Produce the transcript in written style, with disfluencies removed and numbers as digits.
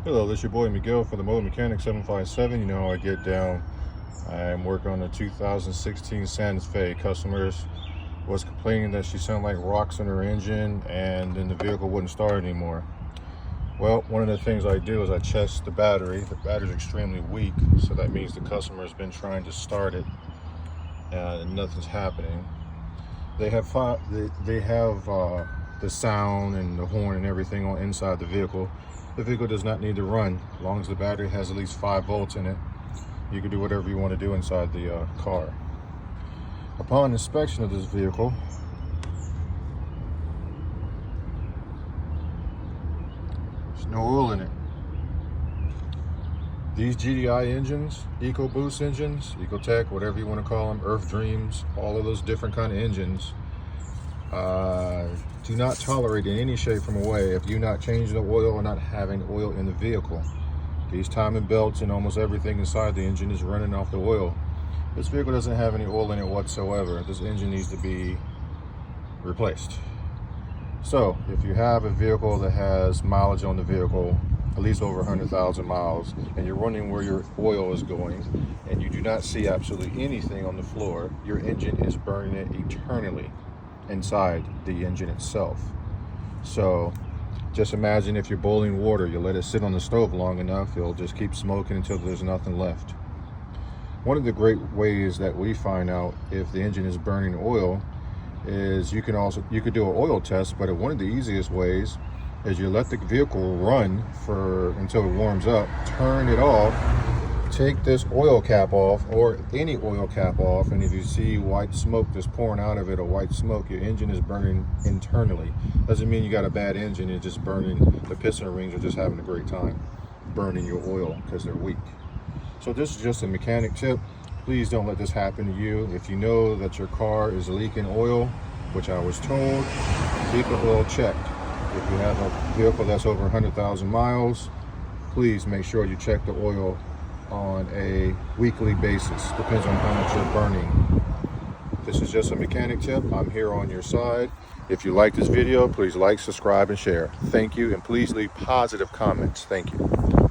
Hello, this is your boy Miguel for the Mobile Mechanic 757. You know how I get down. I'm working on a 2016 Santa Fe. Customers was complaining that she sounded like rocks in her engine and then the vehicle wouldn't start anymore. Well, one of the things I do is I test the battery. The battery is extremely weak, so that means the customer has been trying to start it and nothing's happening. They have the sound and the horn and everything on inside the vehicle. The vehicle does not need to run. As long as the battery has at least 5 volts in it, you can do whatever you want to do inside the car. Upon inspection of this vehicle, there's no oil in it. These GDI engines, EcoBoost engines, Ecotech, whatever you want to call them, Earth Dreams, all of those different kind of engines, do not tolerate in any shape from way if you not changing the oil or not having oil in the vehicle. These timing belts and almost everything inside the engine is running off the oil. This vehicle doesn't have any oil in it whatsoever. This engine needs to be replaced. So if you have a vehicle that has mileage on the vehicle, at least over 100,000 miles, and you're running where your oil is going, and you do not see absolutely anything on the floor, your engine is burning it eternally inside the engine itself. So just imagine if you're boiling water, you let it sit on the stove long enough, it'll just keep smoking until there's nothing left. One of the great ways that we find out if the engine is burning oil is you could do an oil test, but one of the easiest ways is you let the vehicle run until it warms up, turn it off, take this oil cap off or any oil cap off, and if you see white smoke that's pouring out of it or white smoke, your engine is burning internally. Doesn't mean you got a bad engine, it's just burning. The piston rings are just having a great time burning your oil because they're weak. So this is just a mechanic tip. Please don't let this happen to you. If you know that your car is leaking oil, which I was told, keep the oil checked. If you have a vehicle that's over 100,000 miles, please make sure you check the oil on a weekly basis. Depends on how much you're burning. This is just a mechanic tip. I'm here on your side. If you like this video, please like, subscribe, and share. Thank you, and please leave positive comments. Thank you.